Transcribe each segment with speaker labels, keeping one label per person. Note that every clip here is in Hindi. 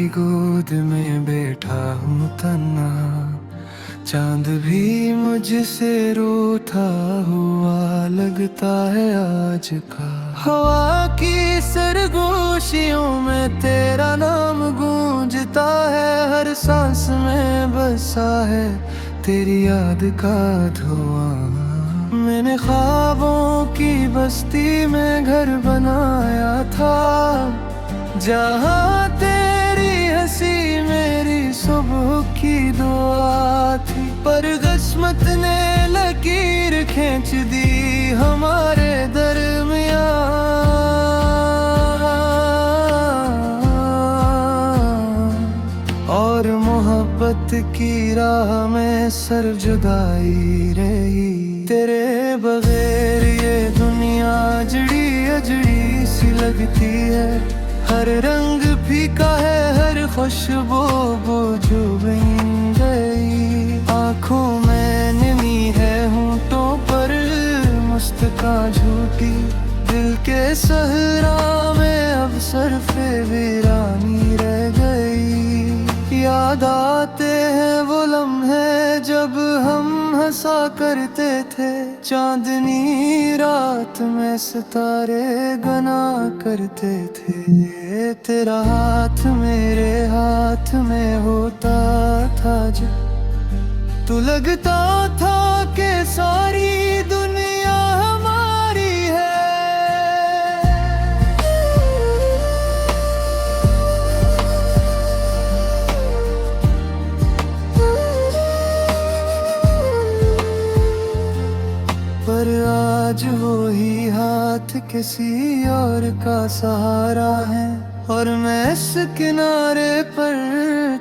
Speaker 1: गोद में बैठा हूँ तन्हा, चांद भी मुझसे रूठा हुआ लगता है आज का। हवा की सरगोशियों में तेरा नाम गूंजता है, हर सांस में बसा है तेरी याद का धुआं। मैंने ख्वाबों की बस्ती में घर बनाया था, जहाँ तेरी हंसी मेरी सुबह की दुआ थी। पर किस्मत ने लकीर खींच दी हमारे दरमियाँ, और मोहब्बत की राह में सर जुदाई रही। तेरे बगैर ये दुनिया अजड़ी अजड़ी सी लगती है, हर रंग फीका है, हर खुशबू बुझ गई। आँखों में नमी है, होंठों पर मुस्कान झूठी, दिल के सहरा में अब सरफ़े वीरानी रह गई। याद आते हैं वो लम्हे जब हम हंसा करते थे, चांदनी रात में सितारे गना करते थे। तेरा हाथ मेरे हाथ में होता था जब, तो लगता था कि सारी दुनिया हमारी है। पर आज वो ही हाथ किसी और का सहारा है, और मैं इस किनारे पर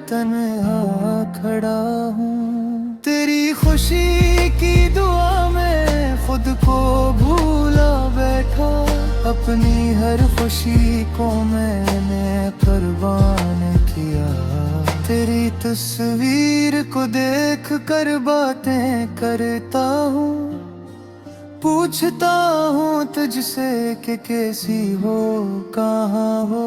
Speaker 1: तन्हा खड़ा हूँ। तेरी खुशी की दुआ में खुद को भूला बैठा, अपनी हर खुशी को मैंने कुर्बान किया। तेरी तस्वीर को देख कर बातें करता हूँ, पूछता हूँ तुझसे कि कैसी हो, कहाँ हो।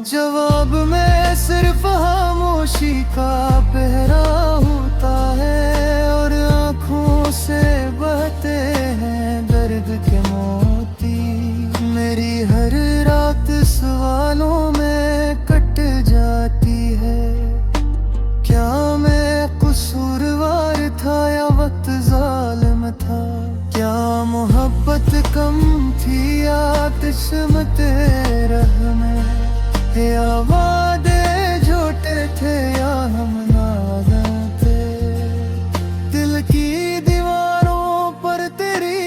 Speaker 1: जवाब में सिर्फ खामोशी का पहरा होता है, और आँखों से बहते हैं दर्द के मोती। मेरी हर रात सवालों में कट जाती है, क्या मैं कसूरवार था या वक्त जालिम था। क्या मोहब्बत कम थी या किस्मत रहम, या वादे झूठे थे या हम नादान थे। दिल की दीवारों पर तेरी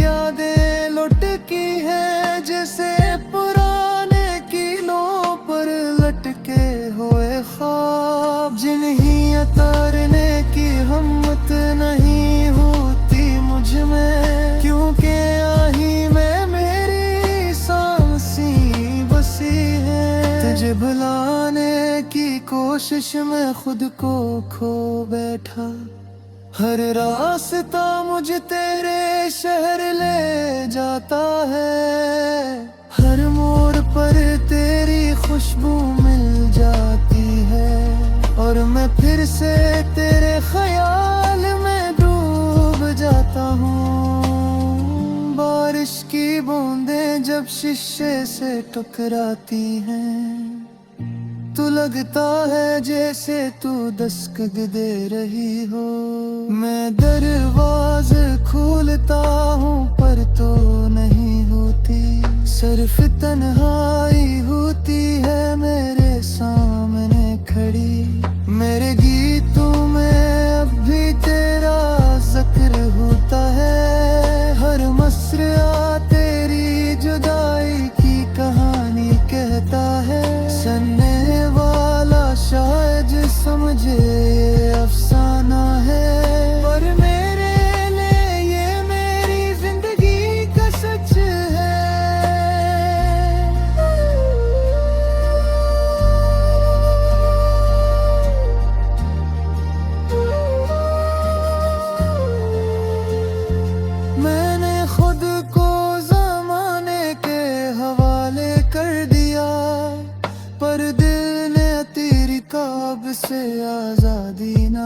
Speaker 1: यादें लुटकी हैं, जैसे पुराने किलों पर लटके हुए ख्वाब। जिन्हें उतारने की हिम्मत नहीं होती मुझ में, क्योंकि आही में मेरी सांसी बसी है। तुझे भुलाने की कोशिश में खुद को खो बैठा, हर रास्ता मुझे तेरे शहर ले जाता है। हर मोड़ पर तेरी खुशबू मिल जाती है, और मैं फिर से तेरे ख्याल में डूब जाता हूँ। बारिश की बूंदें जब शीशे से टकराती हैं, तो लगता है जैसे तू दस्तक दे रही हो। मैं दरवाजे खोलता हूँ पर तो नहीं होती, सिर्फ तन्हाई होती है मेरे सामने खड़ी। मेरे गीतों में अब भी तेरा जिक्र होता है, हर मसरा तेरी जुदाई की कहानी कहता है। सुनने वाला शायद समझे ये अफसाना है, पर मेरे लिए ये मेरी जिंदगी का सच है।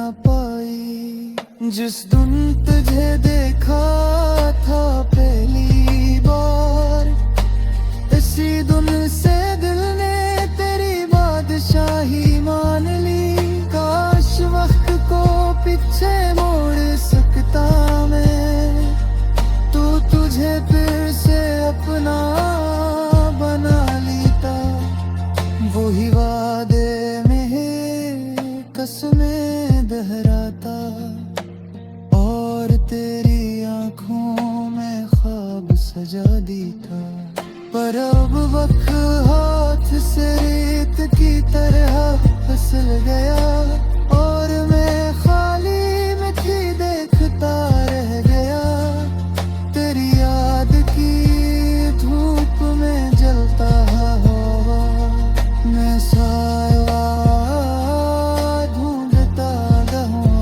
Speaker 1: ना पाई। जिस दिन तुझे देखा था पहली बार, इसी दिन से दिल ने तेरी बादशाही मान ली। काश वक्त को पीछे मोड़ सकता मैं, तू तुझे फिर से अपना बना लेता। वही वादे में कसमें दोहराता, और तेरी आंखों में ख्वाब सजा देता। पर अब वक्त हाथ से रेत की तरह फिसल गया, और मैं खाली मिट्टी देखता रह गया। तेरी याद की धूप में जलता हुआ मैं साया ढूंढता रहूं।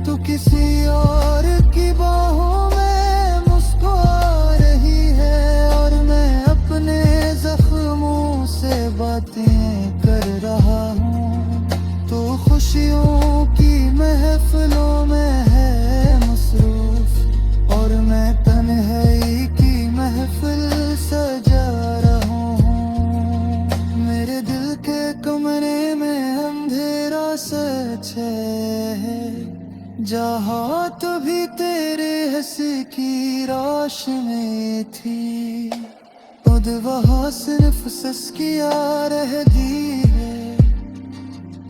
Speaker 1: तू किसी और की बाहों में मुस्कुरा रही है, और मैं अपने जख्मों से बातें कर रहा हूँ। तो खुशियों की महफिलों में है मसरूफ, और मैं तन्हाई की महफिल सजा रहा हूँ। मेरे दिल के कमरे में अंधेरा सच है, जहाँ तभी तेरे हंसी की रोशनी थी। खुद वहाँ सिर्फ सस्किया रह दी है,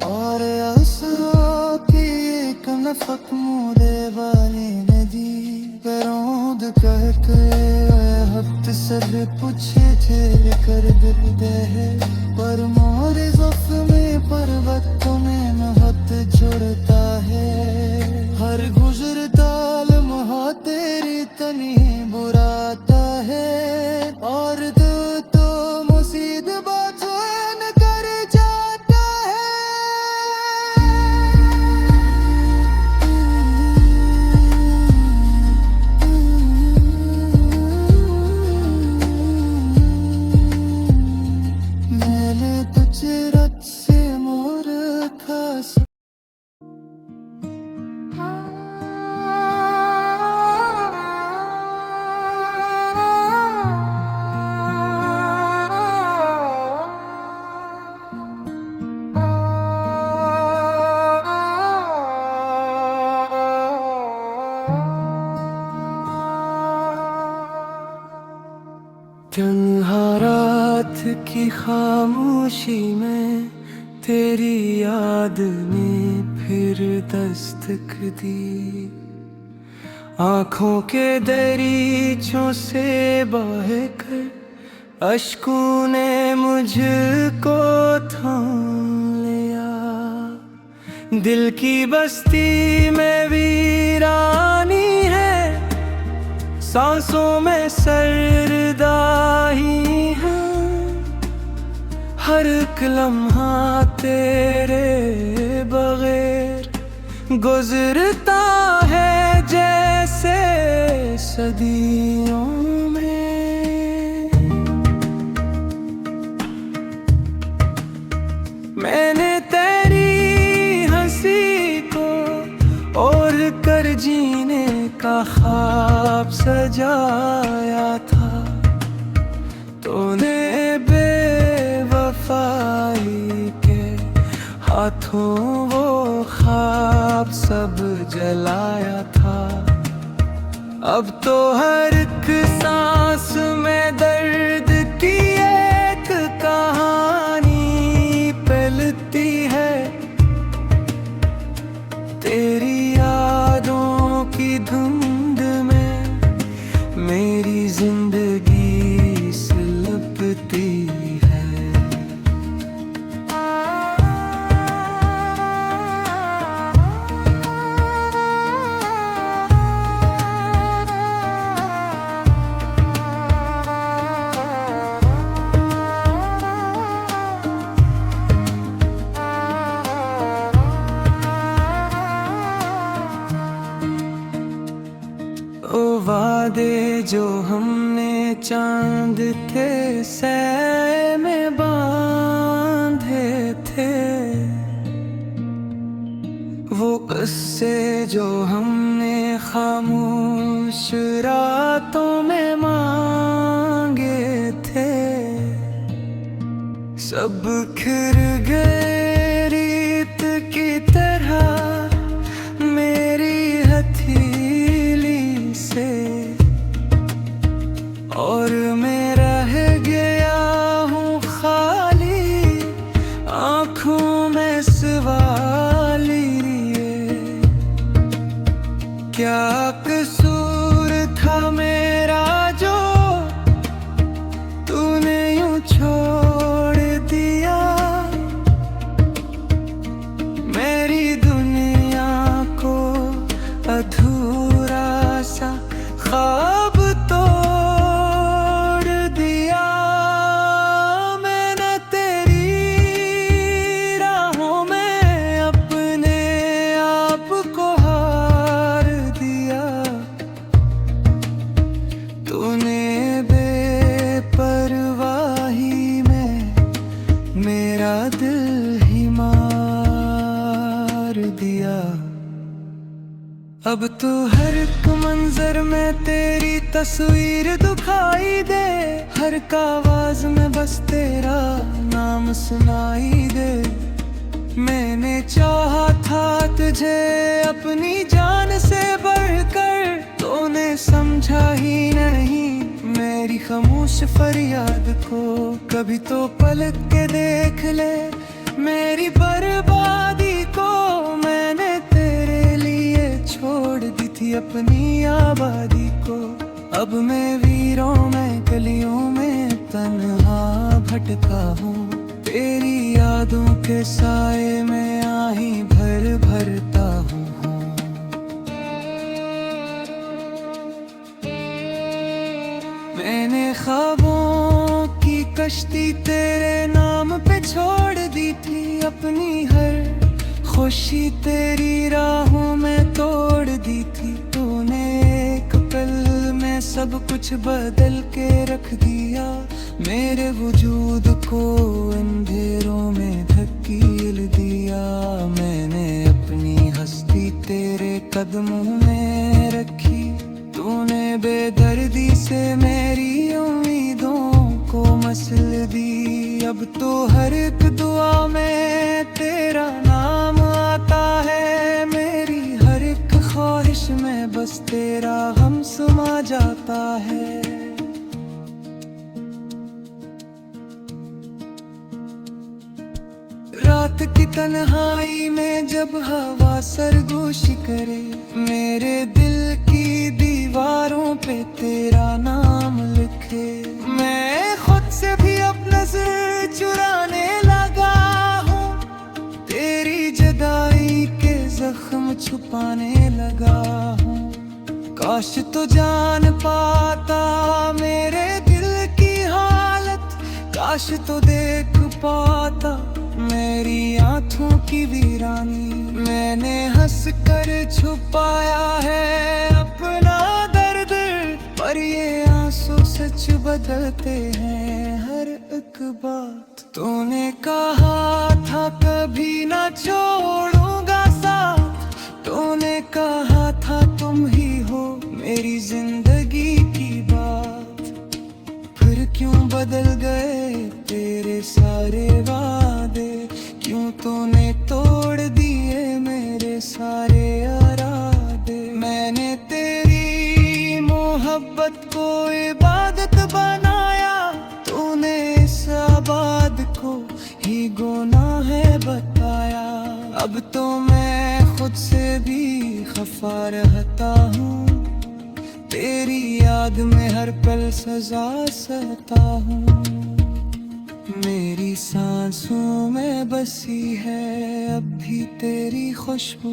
Speaker 1: और आंसुओं की एक नफक मुझे वाली ने दी। रोंद कह के हफ्ते सब पूछे थे कर दे है, पर मोरे ज़ख्म पर्वतों में महत जुड़ता है। हर गुजरता लम्हा तेरी तनी बुराता है, और तो मुसीद बातों कर जाता है। मैंने तुझे रत से मोर खास तन्हा रात की खामोशी में तेरी याद ने फिर दस्तक दी। आँखों के दरीचों से बहकर अश्कों ने मुझको थाम लिया। दिल की बस्ती में वीरानी है, सांसों में सरदाही है। हर एक लम्हा तेरे बगैर गुजरता है जैसे सदियों में। मैंने तेरी हंसी को और कर जीने का ख्वाब सजाया था। तूने बेवफाई के हाथों वो ख्वाब सब जलाया था। अब तो हर एक सांस में दर्द की एक कहानी पलती है। तेरी यादों की धुंध में मेरी जिंदगी सिलपती है। ओ वादे जो हमने चांद के सै में बांधे थे, किस्से जो हमने खामोश रातों में मांगे थे, सब खिर गए रीत की तरह मेरी हथेली से, और मैं रह गया हूँ खाली आँखों में सवाल लिए। क्या कसूर था मेरा जो तूने यूं छोड़ दिया, मेरी दुनिया को अधूरा सा ख्वाब तोड़ दिया। मैंने तेरी राहों में अपने आप को हार दिया। तूने बेपरवाही में मेरा दिल ही मार दिया। अब तो हर एक मंजर में तेरी तस्वीर दिखाई दे, हर एक आवाज में बस तेरा नाम सुनाई दे। मैंने चाहा था तुझे अपनी जान से बढ़कर, तूने समझा ही नहीं मेरी खामोश फरियाद को। कभी तो पलट के देख ले मेरी बर्बादी को, मैंने तेरे लिए छोड़ दी थी अपनी आबादी को। अब मैं वीरों में गलियों में तन्हा भटका हूँ, तेरी यादों के साए में आही भर भरता हूँ। मैंने ख्वाबों की कश्ती तेरे नाम पे छोड़ दी थी, अपनी हर खुशी तेरी राहों में तोड़ दी थी। तूने एक पल में सब कुछ बदल के रख दिया, मेरे वजूद को अंधेरों में धकेल दिया। मैंने अपनी हस्ती तेरे कदमों में रखी, तूने बेदर्दी से मेरी उम्मीदों को मसल दी। अब तो हर एक दुआ में तेरा नाम आता है, मेरी हर एक ख्वाहिश में बस तेरा गम समा जाता है। रात की तन्हाई में जब हवा सरगोशी करे, मेरे दिल की दीवारों पे तेरा नाम लिखे। मैं खुद से भी अपना नजर चुराने लगा हूँ, तेरी जुदाई के जख्म छुपाने लगा हूँ। काश तो जान पाता मेरे दिल की हालत, काश तो देख पाता मेरी आँखों की वीरानी। मैंने हंस कर छुपाया है अपना दर्द, पर ये आंसू सच बदलते हैं हर एक बात। तूने कहा था कभी ना छोड़ूंगा साथ, तूने कहा था तुम ही हो मेरी जिंदगी की बात। फिर क्यों बदल गए तेरे सारे वादे, क्यों तूने तोड़ दिए मेरे सारे इरादे। मैंने तेरी मोहब्बत को इबादत बनाया, तूने इस आबाद को ही गुनाह है बताया। अब तो मैं खुद से भी खफा रहता हूँ, तेरी याद में हर पल सजा सहता हूँ। मेरी सांसों में बसी है अब भी तेरी खुशबू,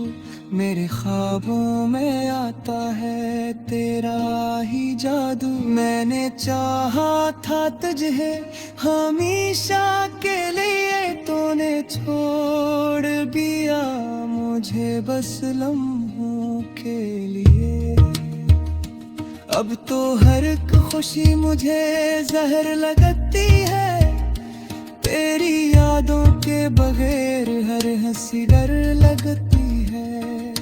Speaker 1: मेरे ख्वाबों में आता है तेरा ही जादू। मैंने चाहा था तुझे हमेशा के लिए, तूने छोड़ दिया मुझे बस लम्हों के लिए। अब तो हर एक खुशी मुझे जहर लगती है, तेरी यादों के बगैर हर हंसी डर लगती है।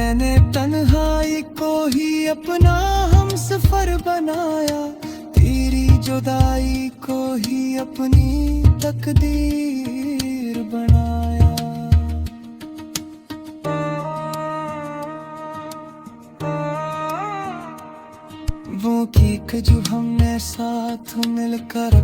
Speaker 1: मैंने तन्हाई को ही अपना हम सफर बनाया, तेरी जुदाई को ही अपनी तकदीर बनाया। वो केक जो हमने साथ मिलकर